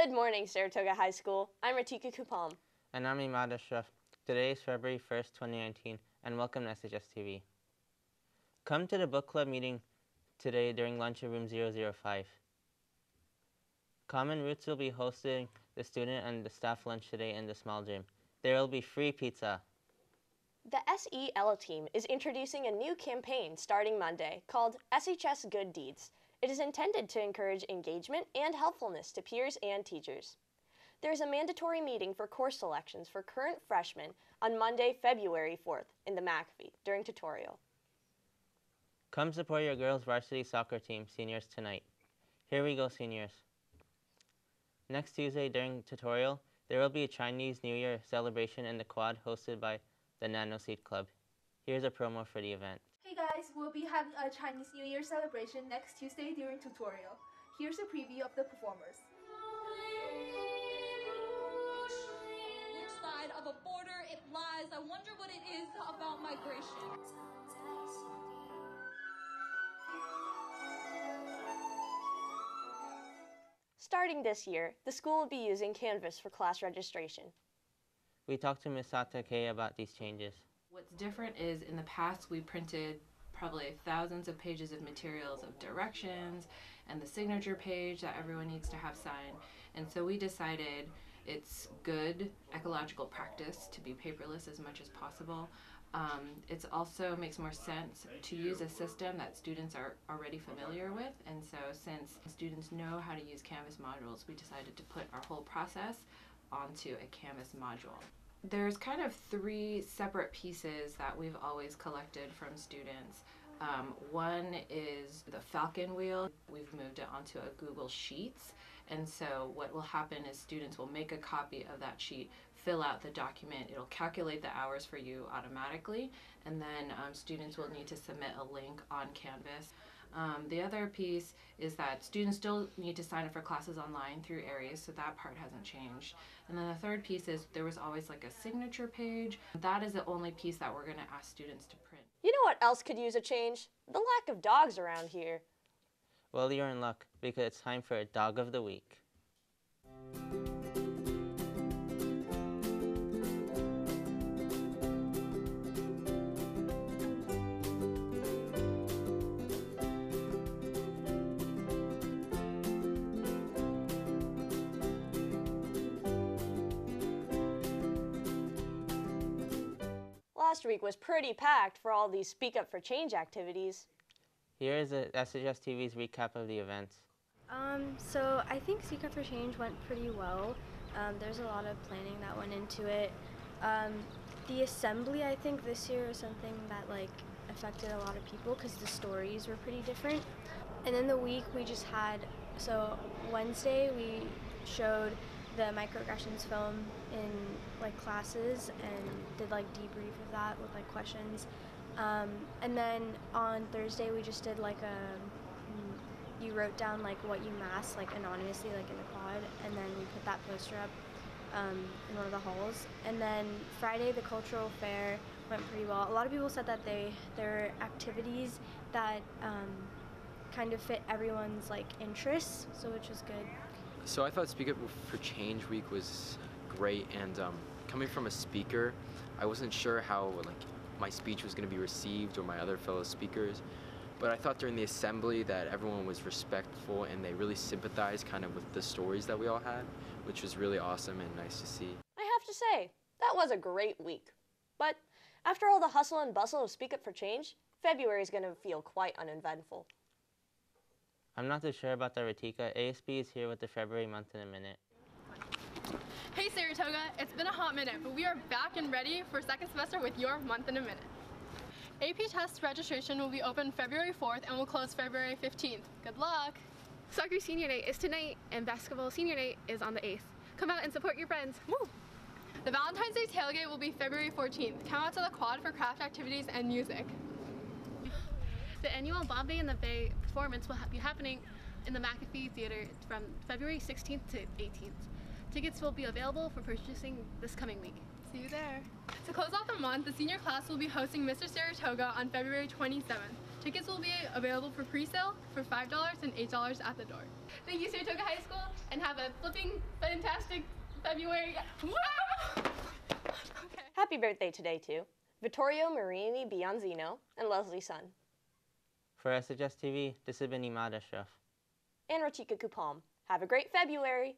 Good morning, Saratoga High School. I'm Ritika Kuppam. And I'm Emad Ashraf. Today is February 1st, 2019, and welcome to SHSTV. Come to the book club meeting today during lunch in room 005. Common Roots will be hosting the student and the staff lunch today in the small gym. There will be free pizza. The SEL team is introducing a new campaign starting Monday called SHS Good Deeds. It is intended to encourage engagement and helpfulness to peers and teachers. There is a mandatory meeting for course selections for current freshmen on Monday, February 4th in the McAfee during tutorial. Come support your girls' varsity soccer team seniors tonight. Here we go, seniors. Next Tuesday during tutorial, there will be a Chinese New Year celebration in the quad hosted by the Nano Seed Club. Here's a promo for the event. Hey guys, we'll be having a Chinese New Year celebration next Tuesday during tutorial. Here's a preview of the performers. Which side of a border it lies, I wonder what it is about migration. Starting this year, the school will be using Canvas for class registration. We talked to Ms. Satake about these changes. What's different is in the past we printed probably thousands of pages of materials of directions and the signature page that everyone needs to have signed. And so we decided it's good ecological practice to be paperless as much as possible. It also makes more sense to use a system that students are already familiar with. And so since students know how to use Canvas modules, we decided to put our whole process onto a Canvas module. There's kind of three separate pieces that we've always collected from students. One is the Falcon wheel. We've moved it onto a Google Sheets. And so what will happen is students will make a copy of that sheet, fill out the document, it'll calculate the hours for you automatically, and then students will need to submit a link on Canvas. The other piece is that students still need to sign up for classes online through Aries, so that part hasn't changed. And then the third piece is there was always like a signature page. That is the only piece that we're going to ask students to print. You know what else could use a change? The lack of dogs around here. Well, you're in luck because it's time for a Dog of the Week. Last week was pretty packed for all these Speak Up for Change activities. Here is the SHSTV's recap of the events. So I think Speak Up for Change went pretty well. There's a lot of planning that went into it. The assembly, I think this year is something that affected a lot of people because the stories were pretty different. And then the week we just had, so Wednesday we showed the microaggressions film in classes and did debrief of that with questions. And then on Thursday we just did you wrote down what you masked anonymously in the quad, and then we put that poster up in one of the halls. And then Friday the cultural fair went pretty well. A lot of people said that there are activities that kind of fit everyone's interests, so which was good. So I thought Speak Up for Change week was great, and coming from a speaker, I wasn't sure how my speech was going to be received or my other fellow speakers, but I thought during the assembly that everyone was respectful and they really sympathized kind of with the stories that we all had, which was really awesome and nice to see. I have to say, that was a great week. But after all the hustle and bustle of Speak Up for Change, February is going to feel quite uneventful. I'm not too sure about the Ritika. ASB is here with the February month in a minute. Hey Saratoga, it's been a hot minute, but we are back and ready for second semester with your month in a minute. AP test registration will be open February 4th and will close February 15th. Good luck! Soccer senior night is tonight and basketball senior night is on the 8th. Come out and support your friends. Woo! The Valentine's Day tailgate will be February 14th. Come out to the quad for craft activities and music. The annual Bombay in the Bay performance will be happening in the McAfee Theater from February 16th to 18th. Tickets will be available for purchasing this coming week. See you there. To close off the month, the senior class will be hosting Mr. Saratoga on February 27th. Tickets will be available for pre-sale for $5 and $8 at the door. Thank you, Saratoga High School, and have a flipping fantastic February. Wow! Okay. Happy birthday today to Vittorio Marini Bianzino and Leslie Sun. For SHSTV, this has been Emad Ashraf. And Ritika Kuppam. Have a great February!